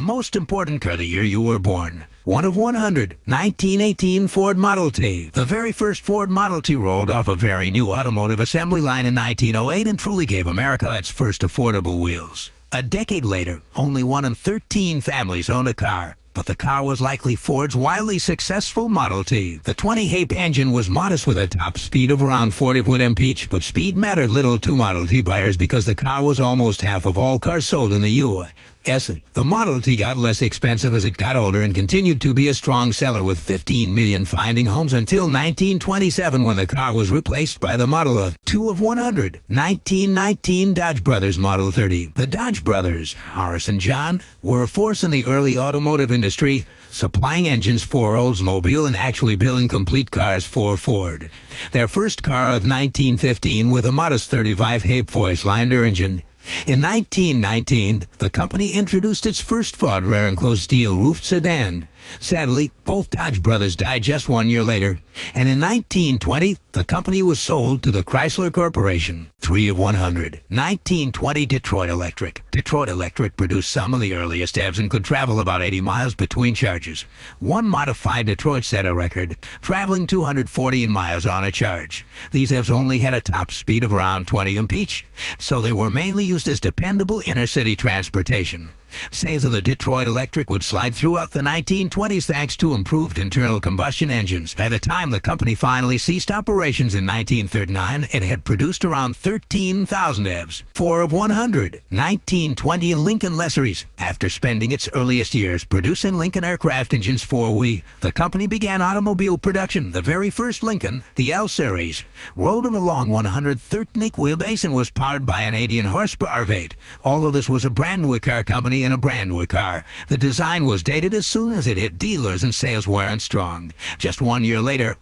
most important car the year you were born. One of 100, 1918 Ford Model T. The very first Ford Model T rolled off a very new automotive assembly line in 1908 and truly gave America its first affordable wheels. A decade later, only 1 in 13 families owned a car. But the car was likely Ford's wildly successful Model T. The 20-HP engine was modest with a top speed of around 40 mph, but speed mattered little to Model T buyers because the car was almost half of all cars sold in the U.S. The Model T got less expensive as it got older and continued to be a strong seller with 15 million finding homes until 1927 when the car was replaced by the Model T. 2 of 100, 1919 Dodge Brothers Model 30. The Dodge brothers, Horace and John, were a force in the early automotive industry, supplying engines for Oldsmobile and actually building complete cars for Ford. Their first car of 1915 with a modest 35-HP four-cylinder engine. In 1919, the company introduced its first Ford rear enclosed steel-roofed sedan. Sadly, both Dodge brothers died just 1 year later, and in 1920, the company was sold to the Chrysler Corporation. 3 of 100, 1920 Detroit Electric. Detroit Electric produced some of the earliest EVs and could travel about 80 miles between charges. One modified Detroit set a record, traveling 240 miles on a charge. These EVs only had a top speed of around 20 mph, so they were mainly used as dependable inner-city transportation. Sales of the Detroit Electric would slide throughout the 1920s thanks to improved internal combustion engines. By the time the company finally ceased operations in 1939, it had produced around 13,000 EVs. 4 of 100, 1920 Lincoln Lesseries. After spending its earliest years producing Lincoln aircraft engines for the company began automobile production. The very first Lincoln, the L Series, rolled on a long 113-inch wheelbase and was powered by an 80-horsepower V8. All of this was a brand new car company in a brand new car. The design was dated as soon as it hit dealers and sales weren't strong. Just 1 year later,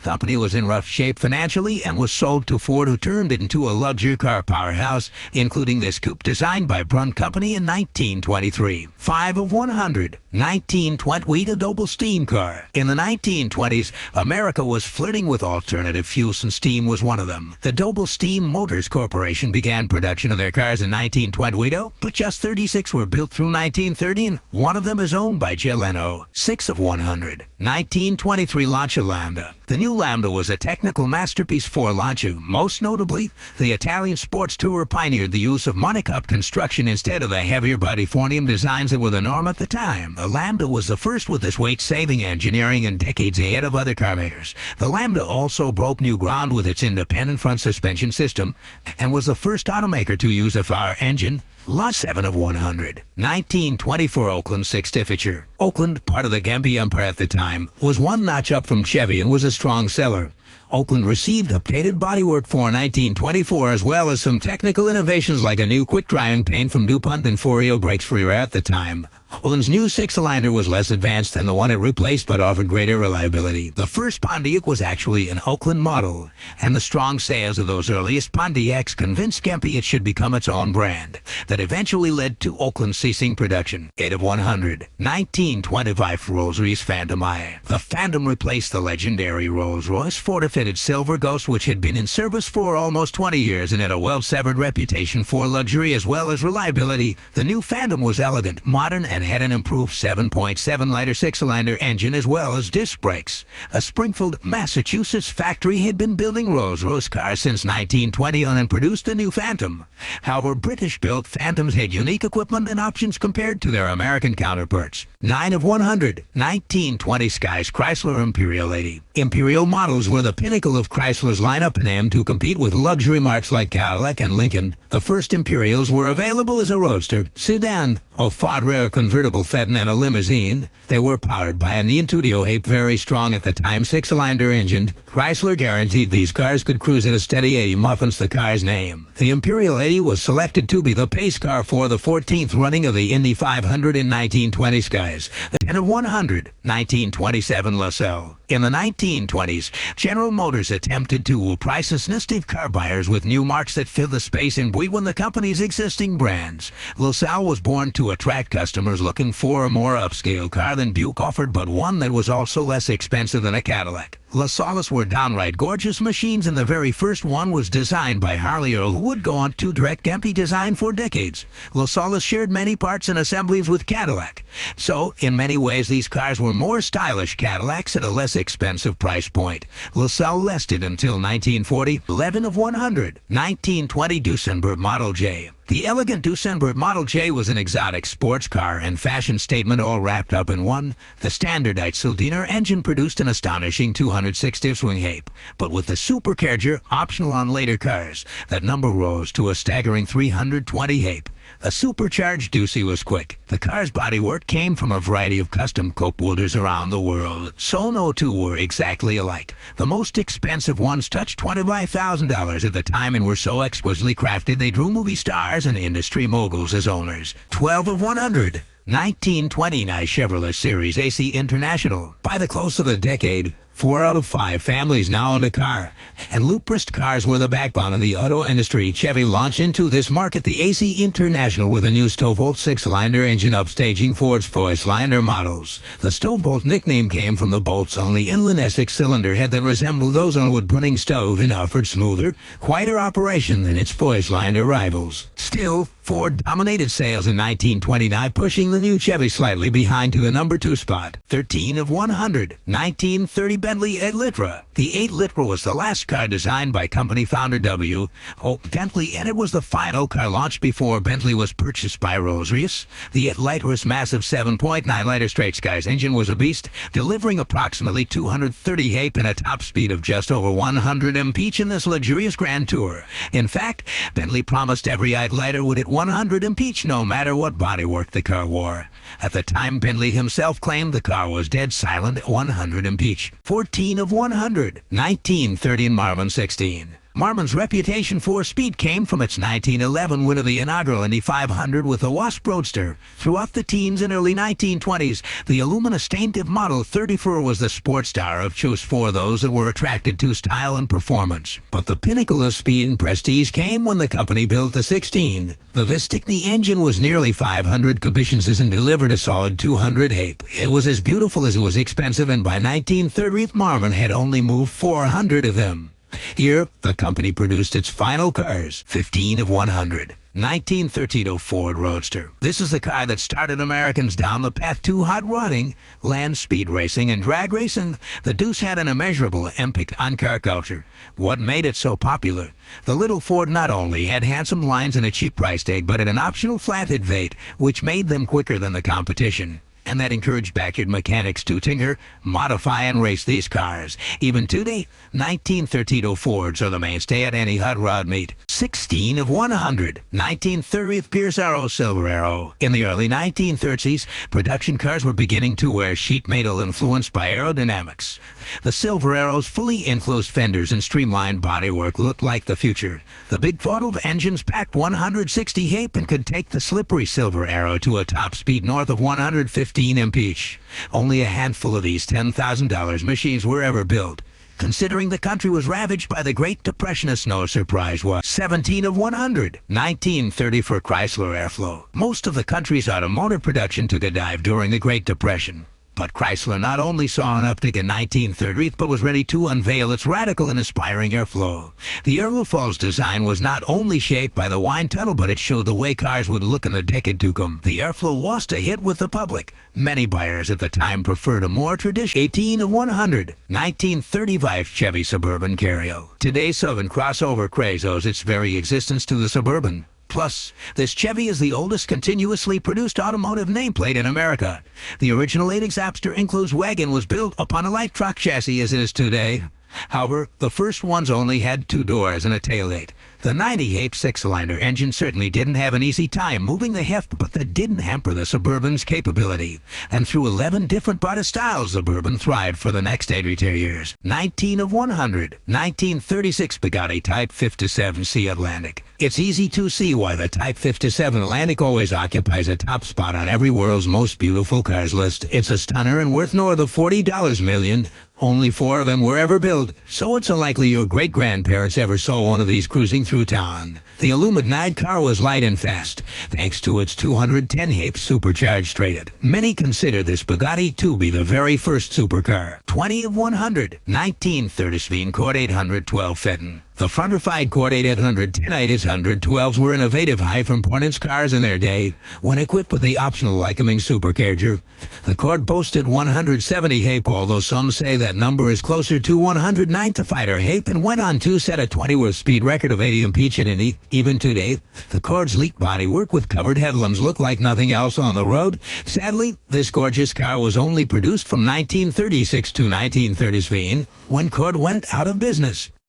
the company was in rough shape financially and was sold to Ford, who turned it into a luxury car powerhouse, including this coupe designed by Brunt Company in 1923. 5 of 100, 1920 double steam car. In the 1920s, America was flirting with alternative fuels and steam was one of them. The Double Steam Motors Corporation began production of their cars in 1920, but just 36 were built through 1930, and one of them is owned by Jay Leno. 6 of 100, 1923 Lancia Lambda. The new Lambda was a technical masterpiece for Lancia. Most notably, the Italian sports tourer pioneered the use of monocoque construction instead of the heavier body fornium designs that were the norm at the time. The Lambda was the first with this weight-saving engineering and decades ahead of other car makers. The Lambda also broke new ground with its independent front suspension system and was the first automaker to use a fire engine. 7 of 100, 1924 Oakland six-feature. Oakland, part of the Gempi Empire at the time, was one notch up from Chevy and was a strong seller. Oakland received updated bodywork for 1924 as well as some technical innovations like a new quick-drying paint from DuPont and 4-wheel brakes for rear at the time. Oakland's new six-cylinder was less advanced than the one it replaced but offered greater reliability. The first Pontiac was actually an Oakland model, and the strong sales of those earliest Pontiacs convinced Gempi it should become its own brand. That eventually led to Oakland ceasing production. 8 of 100, 1925 Rolls-Royce Phantom I. The Phantom replaced the legendary Rolls-Royce fortified Silver Ghost, which had been in service for almost 20 years and had a well-severed reputation for luxury as well as reliability. The new Phantom was elegant, modern, and had an improved 7.7-liter six-cylinder engine as well as disc brakes. A Springfield, Massachusetts factory had been building Rolls-Royce cars since 1920 and produced a new Phantom. However, British-built Phantoms had unique equipment and options compared to their American counterparts. 9 of 100, 1920 Skies Chrysler Imperial 80. Imperial models were the pinnacle of Chrysler's lineup and aimed to compete with luxury marques like Cadillac and Lincoln. The first Imperials were available as a roadster, sedan, a Ford rear convertible sedan, and a limousine. They were powered by an Intuitive, very strong at the time, six-cylinder engine. Chrysler guaranteed these cars could cruise at a steady 80 muffins the car's name. The Imperial 80 was selected to be the pace car for the 14th running of the Indy 500 in 1920 skies. The 10 of 100, 1927 LaSalle. In the 1920s, General Motors attempted to price sensitive car buyers with new marques that fill the space in between the company's existing brands. LaSalle was born to attract customers looking for a more upscale car than Buick offered, but one that was also less expensive than a Cadillac. LaSaulles were downright gorgeous machines, and the very first one was designed by Harley Earl, who would go on to direct empty design for decades. LaSaulles shared many parts and assemblies with Cadillac. So, in many ways, these cars were more stylish Cadillacs at a less expensive price point. LaSalle lasted until 1940, 11 of 100. 1920 Duesenberg Model J. The elegant Duesenberg Model J was an exotic sports car and fashion statement all wrapped up in one. The standard cylinder engine produced an astonishing 260 swing height, but with the supercharger, optional on later cars, that number rose to a staggering 320 height. The supercharged Ducey was quick. The car's bodywork came from a variety of custom coke welders around the world, so no two were exactly alike. The most expensive ones touched $25,000 at the time and were so exquisitely crafted they drew movie stars and industry moguls as owners. 12 of 100. 1929 Chevrolet Series AC International. By the close of the decade, 4 out of 5 families now owned a car, and Luprist cars were the backbone of the auto industry. Chevy launched into this market the AC International with a new Stovevolt 6-cylinder engine upstaging Ford's 4-cylinder models. The Stovevolt nickname came from the bolts on the inline Essex cylinder head that resembled those on a wood-burning stove and offered smoother, quieter operation than its 4-cylinder rivals. Still, Ford dominated sales in 1929, pushing the new Chevy slightly behind to the number 2 spot. 13 of 100. 1930 Bentley 8 Litra. The 8 Litra was the last car designed by company founder W. O. Bentley, and it was the final car launched before Bentley was purchased by Rolls-Royce. The 8 Litra's massive 7.9-liter straight skies engine was a beast, delivering approximately 230 HP and a top speed of just over 100 mph in this luxurious Grand Tour. In fact, Bentley promised every 8 Liter would hit 100 mph no matter what bodywork the car wore. At the time, Bentley himself claimed the car was dead silent at 100 mph. 14 of 100. 1930 Marvin 16. Marvin's reputation for speed came from its 1911 win of the inaugural Indy 500 with the Wasp Roadster. Throughout the teens and early 1920s, the alumina-stained Model 34 was the sports star of choice for those that were attracted to style and performance. But the pinnacle of speed and prestige came when the company built the 16. The Visticni engine was nearly 500 cubic and delivered a solid 200 HP. It was as beautiful as it was expensive, and by 1930, Marvin had only moved 400 of them. Here, the company produced its final cars. 15 of 100. 1932 Ford Roadster. This is the car that started Americans down the path to hot rodding, land speed racing, and drag racing. The Deuce had an immeasurable impact on car culture. What made it so popular? The little Ford not only had handsome lines and a cheap price tag, but had an optional flathead V8, which made them quicker than the competition. And that encouraged backyard mechanics to tinker, modify, and race these cars. Even today, 1932 Fords are the mainstay at any hot rod meet. 16 of 100. 1930 Pierce Arrow Silver Arrow. In the early 1930s, production cars were beginning to wear sheet metal influenced by aerodynamics. The Silver Arrow's fully enclosed fenders and streamlined bodywork looked like the future. The big 12 engines packed 160 HP and could take the slippery Silver Arrow to a top speed north of 115 mph. Only a handful of these $10,000 machines were ever built. Considering the country was ravaged by the Great Depression, it's no surprise was 17 of 100. 1930 for Chrysler Airflow. Most of the country's automotive production took a dive during the Great Depression. But Chrysler not only saw an uptick in 1930, but was ready to unveil its radical and inspiring airflow. The Airflow's design was not only shaped by the wind tunnel, but it showed the way cars would look in the decade to come. The Airflow was a hit with the public. Many buyers at the time preferred a more traditional 18 of 100. 1935 Chevy Suburban Carrio. Today's Southern crossover craze owes its very existence to the Suburban. Plus, this Chevy is the oldest continuously produced automotive nameplate in America. The original 8 Zapster enclosed wagon was built upon a light truck chassis as it is today. However, the first ones only had 2 doors and a tailgate. The 90 HP 6-cylinder engine certainly didn't have an easy time moving the heft, but that didn't hamper the Suburban's capability. And through 11 different body styles, Suburban thrived for the next 83 years. 19 of 100. 1936 Bugatti Type 57C Atlantic. It's easy to see why the Type 57 Atlantic always occupies a top spot on every world's most beautiful cars list. It's a stunner and worth north of $40 million. Only 4 of them were ever built, so it's unlikely your great-grandparents ever saw one of these cruising through town. The Illuminati car was light and fast, thanks to its 210 HP supercharged rated. Many consider this Bugatti to be the very first supercar. 20 of 100, 1930 Cord 812 Fenton. The frontified Cord 810 812s were innovative high-performance cars in their day. When equipped with the optional Lycoming supercharger, the Cord boasted 170 HP, although some say that number is closer to 195 HP, and went on to set a 20-wheel speed record of 80 mph in it. Even today, the Cord's sleek bodywork with covered headlamps look like nothing else on the road. Sadly, this gorgeous car was only produced from 1936 to 1937, when Cord went out of business.